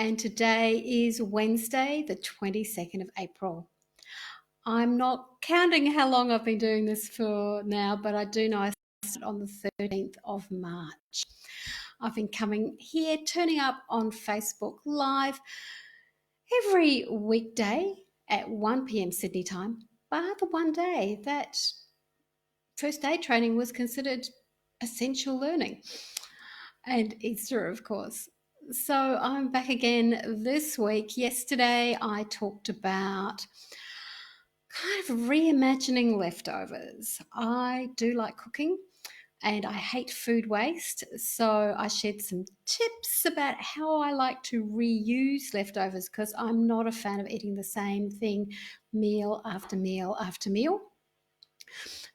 and today is Wednesday, the 22nd of April. I'm not counting how long I've been doing this for now, but I do know I started on the 13th of March. I've been coming here, turning up on Facebook Live every weekday at 1 p.m. Sydney time, bar the one day that first aid training was considered essential learning, and Easter, of course. So I'm back again this week. Yesterday I talked about kind of reimagining leftovers. I do like cooking and I hate food waste. So I shared some tips about how I like to reuse leftovers because I'm not a fan of eating the same thing meal after meal after meal.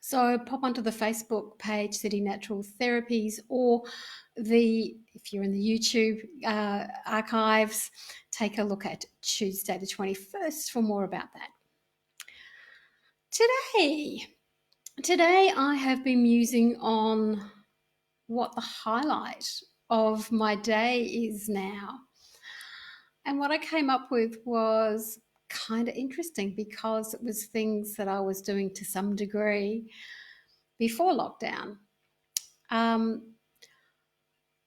So pop onto the Facebook page, City Natural Therapies, or if you're in the YouTube archives, take a look at Tuesday the 21st for more about that. Today I have been musing on what the highlight of my day is now. And what I came up with was kind of interesting because it was things that I was doing to some degree before lockdown.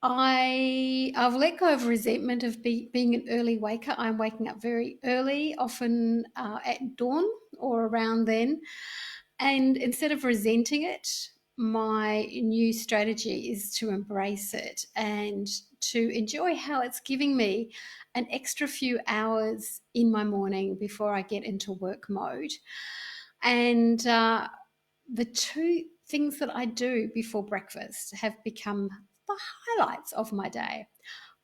I've let go of resentment of being an early waker. I'm waking up very early, often at dawn or around then. And instead of resenting it, my new strategy is to embrace it and to enjoy how it's giving me an extra few hours in my morning before I get into work mode. And the two things that I do before breakfast have become the highlights of my day.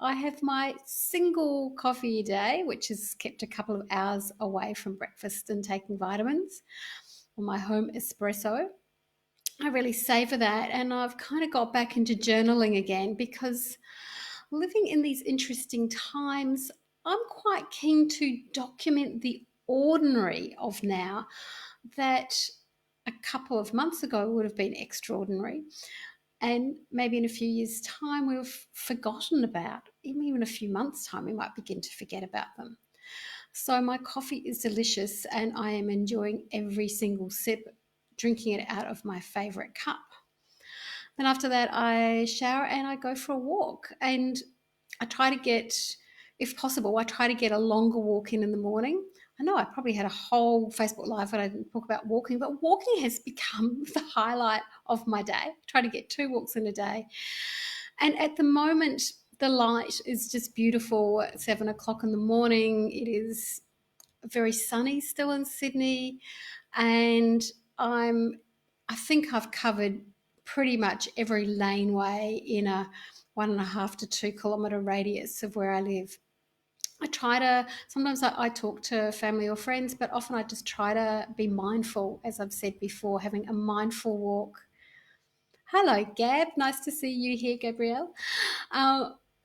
I have my single coffee a day, which is kept a couple of hours away from breakfast and taking vitamins, or my home espresso. I really savor that, and I've kind of got back into journaling again because living in these interesting times, I'm quite keen to document the ordinary of now that a couple of months ago would have been extraordinary. And maybe in a few years' time, we've forgotten about, even a few months' time, we might begin to forget about them. So my coffee is delicious and I am enjoying every single sip, drinking it out of my favourite cup. Then after that, I shower and I go for a walk. And I try to get, if possible, I try to get a longer walk in the morning. I know I probably had a whole Facebook Live when I didn't talk about walking, but walking has become the highlight of my day. I try to get 2 walks in a day. And at the moment, the light is just beautiful at 7 o'clock in the morning. It is very sunny still in Sydney. And I think I've covered pretty much every laneway in a 1.5 to 2 kilometre radius of where I live. Sometimes I talk to family or friends, but often I just try to be mindful, as I've said before, having a mindful walk. Hello, Gab. Nice to see you here, Gabrielle.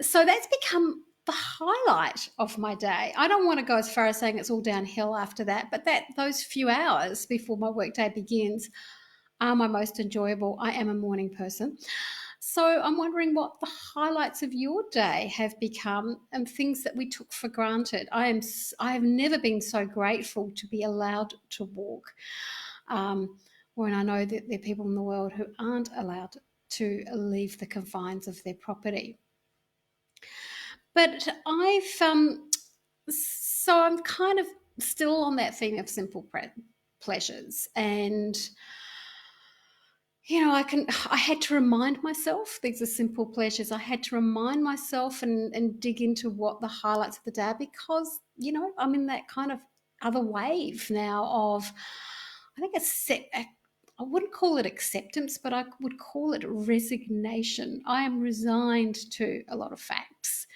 So that's become the highlight of my day. I don't want to go as far as saying it's all downhill after that, but those few hours before my workday begins are my most enjoyable. I am a morning person. So I'm wondering what the highlights of your day have become and things that we took for granted. I have never been so grateful to be allowed to walk. When I know that there are people in the world who aren't allowed to leave the confines of their property. But so I'm kind of still on that theme of simple pleasures, and I had to remind myself these are simple pleasures. I had to remind myself and dig into what the highlights of the day are because, I'm in that kind of other wave now of, I think I wouldn't call it acceptance, but I would call it resignation. I am resigned to a lot of facts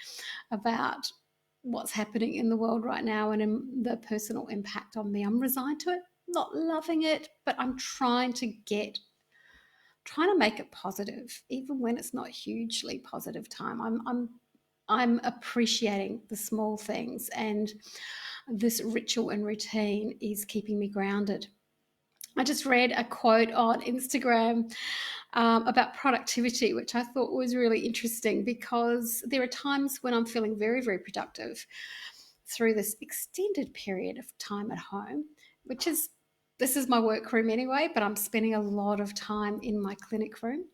about what's happening in the world right now and in the personal impact on me. I'm resigned to it, not loving it, but I'm trying to make it positive, even when it's not hugely positive time. I'm appreciating the small things, and this ritual and routine is keeping me grounded. I just read a quote on Instagram about productivity, which I thought was really interesting, because there are times when I'm feeling very, very productive through this extended period of time at home, which is this is my work room anyway, but I'm spending a lot of time in my clinic room.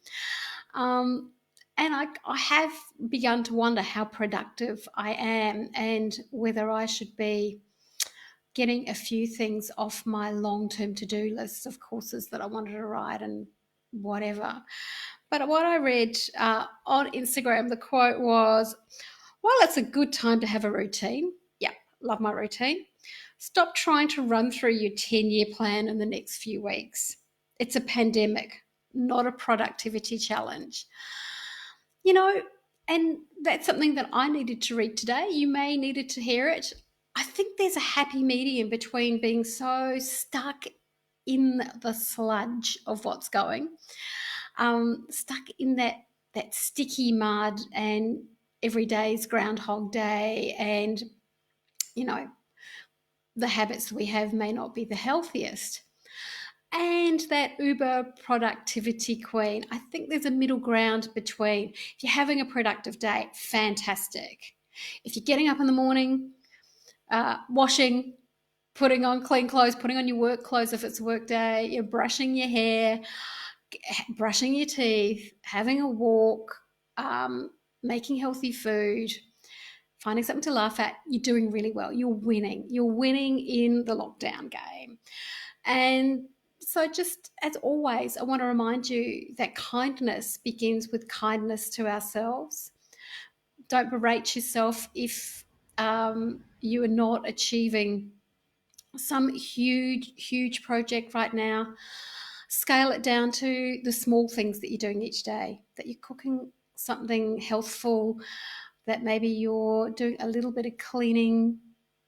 Um, and I have begun to wonder how productive I am and whether I should be getting a few things off my long-term to-do list of courses that I wanted to write and whatever. But what I read on Instagram, the quote was, while it's a good time to have a routine, yeah, love my routine, stop trying to run through your 10-year plan in the next few weeks. It's a pandemic, not a productivity challenge. You know, and that's something that I needed to read today. You may needed to hear it. I think there's a happy medium between being so stuck in the sludge of what's going, stuck in that sticky mud, and every day's Groundhog Day, and you know the habits we have may not be the healthiest. And that Uber productivity queen. I think there's a middle ground between, if you're having a productive day, fantastic. If you're getting up in the morning, washing, putting on clean clothes, putting on your work clothes if it's a work day, you're brushing your hair, brushing your teeth, having a walk, making healthy food, finding something to laugh at, you're doing really well. You're winning. You're winning in the lockdown game. And so, just as always, I want to remind you that kindness begins with kindness to ourselves. Don't berate yourself if you are not achieving some huge, huge project right now. Scale it down to the small things that you're doing each day, that you're cooking something healthful, that maybe you're doing a little bit of cleaning.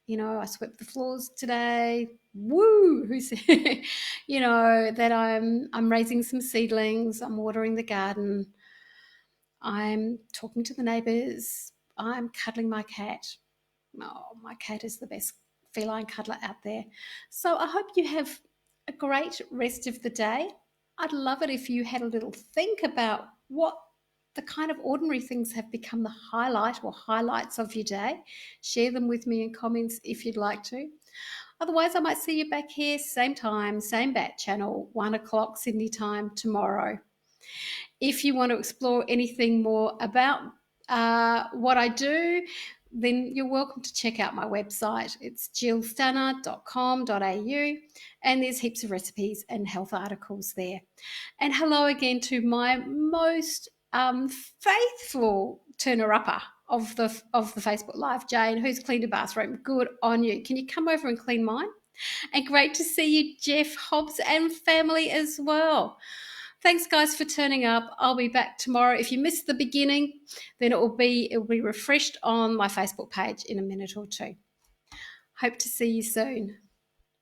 I swept the floors today. Woo! Who's that I'm raising some seedlings, I'm watering the garden, I'm talking to the neighbors, I'm cuddling my cat. Oh, my cat is the best feline cuddler out there. So I hope you have a great rest of the day. I'd love it if you had a little think about what the kind of ordinary things have become the highlight or highlights of your day. Share them with me in comments if you'd like to. Otherwise, I might see you back here, same time, same bat channel, 1:00 Sydney time tomorrow. If you want to explore anything more about what I do, then you're welcome to check out my website. It's jillstanner.com.au, and there's heaps of recipes and health articles there. And hello again to my most faithful turner-upper of the Facebook Live, Jane, who's cleaned a bathroom. Good on you. Can you come over and clean mine? And great to see you, Jeff, Hobbs, and family as well. Thanks, guys, for turning up. I'll be back tomorrow. If you missed the beginning, then it will be refreshed on my Facebook page in a minute or two. Hope to see you soon.